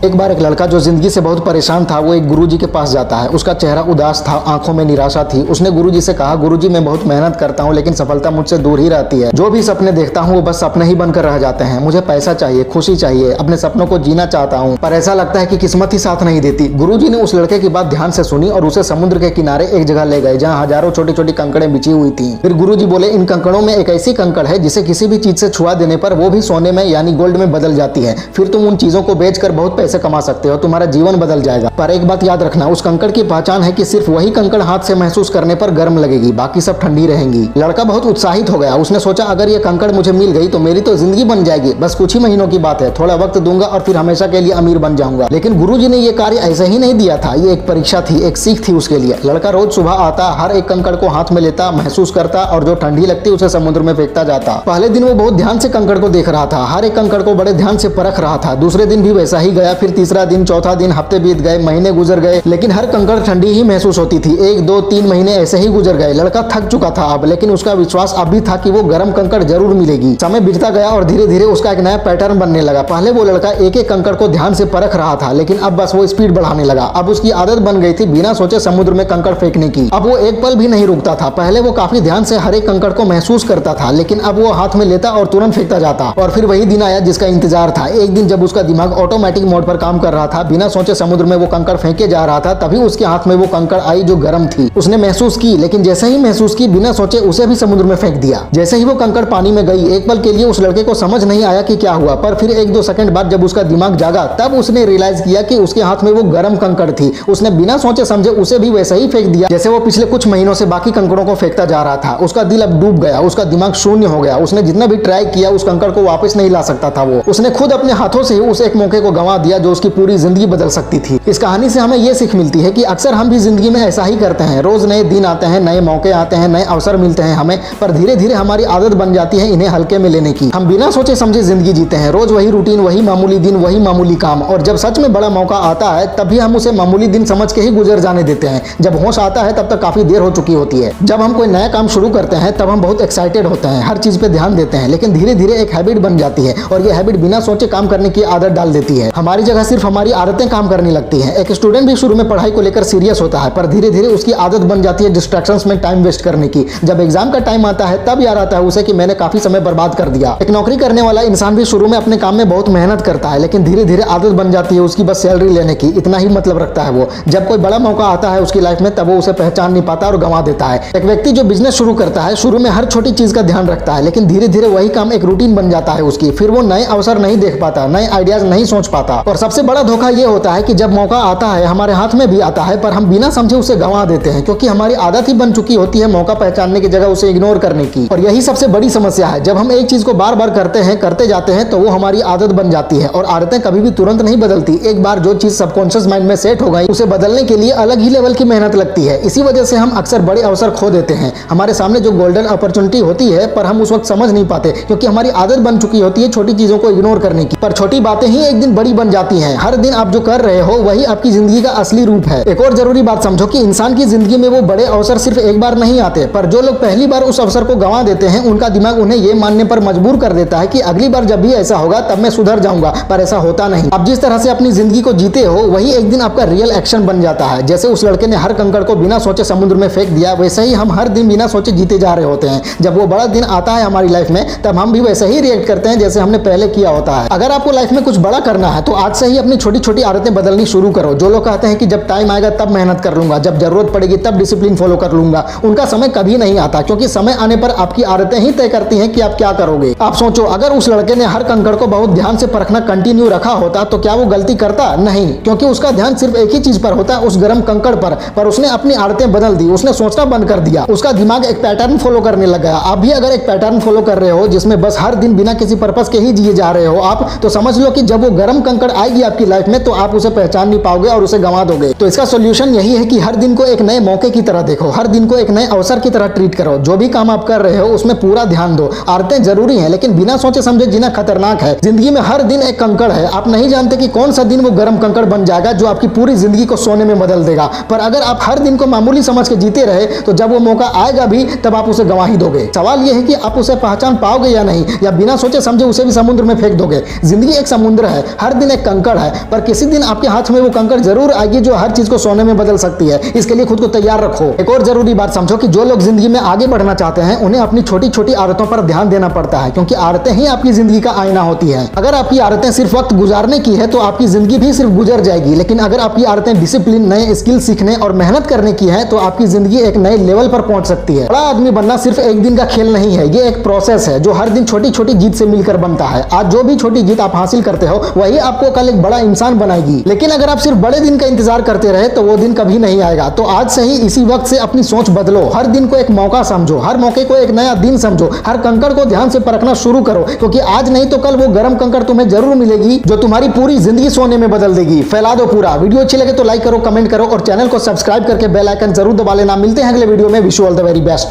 एक बार एक लड़का जो जिंदगी से बहुत परेशान था वो एक गुरुजी के पास जाता है। उसका चेहरा उदास था, आंखों में निराशा थी। उसने गुरुजी से कहा, गुरुजी मैं बहुत मेहनत करता हूँ लेकिन सफलता मुझसे दूर ही रहती है। जो भी सपने देखता हूँ वो बस सपने ही बनकर रह जाते हैं। मुझे पैसा चाहिए, खुशी चाहिए, अपने सपनों को जीना चाहता हूँ पर ऐसा लगता है कि किस्मत ही साथ नहीं देती। गुरुजी ने उस लड़के की बात ध्यान से सुनी और उसे समुद्र के किनारे एक जगह ले गए जहाँ हजारों छोटी छोटी कंकड़े बिछी हुई थी। फिर गुरुजी बोले, इन कंकड़ों में एक ऐसी कंकड़ है जिसे किसी भी चीज से छुआ देने पर वो भी सोने में यानी गोल्ड में बदल जाती है। फिर तुम उन चीजों को बेचकर बहुत पैसे कमा सकते हो, तुम्हारा जीवन बदल जाएगा। पर एक बात याद रखना, उस कंकड़ की पहचान है कि सिर्फ वही कंकड़ हाथ से महसूस करने पर गर्म लगेगी, बाकी सब ठंडी रहेंगी। लड़का बहुत उत्साहित हो गया। उसने सोचा, अगर ये कंकड़ मुझे मिल गई तो मेरी तो जिंदगी बन जाएगी। बस कुछ ही महीनों की बात है, थोड़ा वक्त दूंगा और फिर हमेशा के लिए अमीर बन जाऊंगा। लेकिन गुरुजी ने ये कार्य ऐसे ही नहीं दिया था। ये एक परीक्षा थी, एक सीख थी उसके लिए। लड़का रोज सुबह आता, हर एक कंकड़ को हाथ में लेता, महसूस करता और जो ठंडी लगती उसे समुद्र में फेंकता जाता। पहले दिन वो बहुत ध्यान से कंकड़ को देख रहा था, हर एक कंकड़ को बड़े ध्यान से परख रहा था। दूसरे दिन भी वैसा ही गया, फिर तीसरा दिन, चौथा दिन, हफ्ते बीत गए, महीने गुजर गए, लेकिन हर कंकड़ ठंडी ही महसूस होती थी। 1, 2, 3 महीने ऐसे ही गुजर गए। लड़का थक चुका था अब, लेकिन उसका विश्वास अब भी था कि वो गर्म कंकड़ जरूर मिलेगी। समय बीतता गया और धीरे धीरे उसका एक नया पैटर्न बनने लगा। पहले वो लड़का एक एक कंकड़ को ध्यान से परख रहा था, लेकिन अब बस वो स्पीड बढ़ाने लगा। अब उसकी आदत बन गई थी बिना सोचे समुद्र में कंकड़ फेंकने की। अब वो एक पल भी नहीं रुकता था। पहले वो काफी ध्यान से हर एक कंकड़ को महसूस करता था, लेकिन अब वो हाथ में लेता और तुरंत फेंकता जाता। और फिर वही दिन आया जिसका इंतजार था। एक दिन जब उसका दिमाग ऑटोमेटिक मोड पर काम कर रहा था, बिना सोचे समुद्र में वो कंकड़ फेंके जा रहा था, तभी उसके हाथ में वो कंकड़ आई जो गर्म थी। उसने महसूस की, लेकिन जैसे ही महसूस की, बिना सोचे उसे भी समुद्र में फेंक दिया। जैसे ही वो कंकड़ पानी में गई, एक पल के लिए उस लड़के को समझ नहीं आया कि क्या हुआ, पर फिर 1-2 सेकंड बाद जब उसका दिमाग जागा, तब उसने रियलाइज किया कि उसके हाथ में वो गर्म कंकड़ थी। उसने बिना सोचे समझे उसे भी वैसे ही फेंक दिया जैसे वो पिछले कुछ महीनों से बाकी कंकड़ों को फेंकता जा रहा था। उसका दिल अब डूब गया, उसका दिमाग शून्य हो गया। उसने जितना भी ट्राई किया उस कंकड़ को वापस नहीं ला सकता था। वो उसने खुद अपने हाथों से ही उस एक मौके को गंवा दिया जो उसकी पूरी जिंदगी बदल सकती थी। इस कहानी से हमें यह सीख मिलती है कि अक्सर हम भी जिंदगी में ऐसा ही करते हैं। रोज नए दिन आते हैं, नए मौके आते हैं, नए अवसर मिलते हैं हमें, पर धीरे धीरे हमारी आदत बन जाती है इन्हें हल्के में लेने की। हम बिना सोचे समझे जिंदगी जीते हैं। रोज वही रूटीन, वही मामूली दिन, वही मामूली काम। और जब सच में बड़ा मौका आता है तभी हम उसे मामूली दिन समझ के ही गुजर जाने देते हैं। जब होश आता है तब तक काफी देर हो चुकी होती है। जब हम कोई नया काम शुरू करते हैं तब हम बहुत एक्साइटेड होते हैं, हर चीज पे ध्यान देते हैं, लेकिन धीरे धीरे एक हैबिट बन जाती है और ये हैबिट बिना सोचे काम करने की आदत डाल देती है। हमारी जगह सिर्फ हमारी आदतें काम करने लगती हैं। एक स्टूडेंट भी शुरू में पढ़ाई को लेकर सीरियस होता है, पर धीरे धीरे उसकी आदत बन जाती है डिस्ट्रैक्शंस में टाइम वेस्ट करने की। जब एग्जाम का टाइम आता है तब याद आता है उसे कि मैंने काफी समय बर्बाद कर दिया। एक नौकरी करने वाला इंसान भी शुरू में अपने काम में बहुत मेहनत करता है, लेकिन धीरे धीरे आदत बन जाती है उसकी बस सैलरी लेने की। इतना ही मतलब रखता है वो। जब कोई बड़ा मौका आता है उसकी लाइफ में तब वो उसे पहचान नहीं पाता और गंवा देता है। एक व्यक्ति जो बिजनेस शुरू करता है शुरू में हर छोटी चीज का ध्यान रखता है, लेकिन धीरे धीरे वही काम एक रूटीन बन जाता है उसकी। फिर वो नए अवसर नहीं देख पाता, नए आइडियाज नहीं सोच पाता। और सबसे बड़ा धोखा ये होता है कि जब मौका आता है, हमारे हाथ में भी आता है, पर हम बिना समझे उसे गंवा देते हैं, क्योंकि हमारी आदत ही बन चुकी होती है मौका पहचानने की जगह उसे इग्नोर करने की। और यही सबसे बड़ी समस्या है। जब हम एक चीज को बार बार करते हैं, करते जाते हैं, तो वो हमारी आदत बन जाती है। और आदतें कभी भी तुरंत नहीं बदलती। एक बार जो चीज सबकॉन्शियस माइंड में सेट हो गई, उसे बदलने के लिए अलग ही लेवल की मेहनत लगती है। इसी वजह से हम अक्सर बड़े अवसर खो देते हैं। हमारे सामने जो गोल्डन अपॉर्चुनिटी होती है, पर हम उस वक्त समझ नहीं पाते, क्योंकि हमारी आदत बन चुकी होती है छोटी चीजों को इग्नोर करने की। पर छोटी बातें ही एक दिन बड़ी बन जाती हैं। हर दिन आप जो कर रहे हो वही आपकी जिंदगी का असली रूप है। एक और जरूरी बात समझो कि इंसान की जिंदगी में वो बड़े अवसर सिर्फ एक बार नहीं आते, पर जो लोग पहली बार उस अवसर को गंवा देते हैं उनका दिमाग उन्हें ये मानने पर मजबूर कर देता है कि अगली बार जब भी ऐसा होगा तब मैं सुधर जाऊंगा, पर ऐसा होता नहीं। आप जिस तरह से अपनी जिंदगी को जीते हो वही एक दिन आपका रियल एक्शन बन जाता है। जैसे उस लड़के ने हर कंकड़ को बिना सोचे समुद्र में फेंक दिया, वैसे ही हम हर दिन बिना सोचे जीते जा रहे होते हैं। जब वो बड़ा दिन आता है हमारी लाइफ में तब हम भी वैसे ही रिएक्ट करते हैं जैसे हमने पहले किया होता है। अगर आपको लाइफ में कुछ बड़ा करना है तो आज से ही अपनी छोटी छोटी आदतें बदलनी शुरू करो। जो लोग कहते हैं कि जब टाइम आएगा तब मेहनत कर लूंगा, जब जरूरत पड़ेगी तब डिसिप्लिन फॉलो कर लूंगा, उनका समय कभी नहीं आता, क्योंकि समय आने पर आपकी आदतें ही तय करती हैं कि आप क्या करोगे। आप सोचो, अगर उस लड़के ने हर कंकड़ को बहुत ध्यान से परखना कंटिन्यू रखा होता तो क्या वो गलती करता? नहीं, क्योंकि उसका ध्यान सिर्फ एक ही चीज पर होता है, उस गर्म कंकड़ पर उसने अपनी आदतें बदल दी, उसने सोचना बंद कर दिया, उसका दिमाग एक पैटर्न फॉलो करने लग गया। आप भी अगर एक पैटर्न फॉलो कर रहे हो जिसमें बस हर दिन बिना किसी पर्पस के ही जिए जा रहे हो आप, तो समझ लो कि जब वो गर्म कंकड़ आएगी आपकी लाइफ में तो आप उसे पहचान नहीं पाओगे और उसे गंवा दोगे। तो इसका सोल्यूशन यही है कि हर दिन को एक नए मौके की तरह देखो, हर दिन को एक नए अवसर की तरह ट्रीट करो। जो भी काम आप कर रहे हो उसमें पूरा ध्यान दो। आदतें जरूरी हैं, लेकिन बिना सोचे समझे जीना खतरनाक है। जिंदगी में हर दिन एक कंकड़ है, आप नहीं जानते कि कौन सा दिन वो गर्म कंकड़ बन जाएगा जो आपकी पूरी जिंदगी को सोने में बदल देगा। पर अगर आप हर दिन को मामूली समझ के जीते रहे तो जब वो मौका आएगा भी तब आप उसे गंवा ही दोगे। सवाल यह है कि आप उसे पहचान पाओगे या नहीं, या बिना सोचे समझे उसे भी समुद्र में फेंक दोगे। जिंदगी एक समुद्र है, हर दिन एक कंकड़ है, पर किसी दिन आपके हाथ में वो कंकड़ जरूर आएगी जो हर चीज को सोने में बदल सकती है। इसके लिए खुद को तैयार रखो। एक और जरूरी बात समझो कि जो लोग जिंदगी में आगे बढ़ना चाहते हैं उन्हें अपनी छोटी छोटी आदतों पर ध्यान देना पड़ता है, क्योंकि आदतें ही आपकी जिंदगी का आईना होती है। अगर आपकी आदतें सिर्फ वक्त गुजारने की है तो आपकी जिंदगी भी सिर्फ गुजर जाएगी, लेकिन अगर आपकी आदतें डिसिप्लिन, नए स्किल सीखने और मेहनत करने की है तो आपकी जिंदगी एक नए लेवल पर पहुंच सकती है। बड़ा आदमी बनना सिर्फ एक दिन का खेल नहीं है, ये एक प्रोसेस है जो हर दिन छोटी छोटी जीत से मिलकर बनता है। आज जो भी छोटी जीत आप हासिल करते हो वही आपको कल एक बड़ा इंसान बनाएगी। लेकिन अगर आप सिर्फ बड़े दिन का इंतजार करते रहे तो वो दिन कभी नहीं आएगा। तो आज से ही इसी वक्त से अपनी सोच बदलो। हर दिन को एक मौका समझो, हर मौके को एक नया दिन समझो, हर कंकड़ को ध्यान से परखना शुरू करो, क्योंकि आज नहीं तो कल वो गर्म कंकड़ तुम्हें जरूर मिलेगी जो तुम्हारी पूरी जिंदगी सोने में बदल देगी। फैला दो पूरा। वीडियो अच्छी लगे तो लाइक करो, कमेंट करो और चैनल को सब्सक्राइब करके बेल आइकन जरूर दबा लेना। मिलते हैं अगले वीडियो में। Wish you all the very best.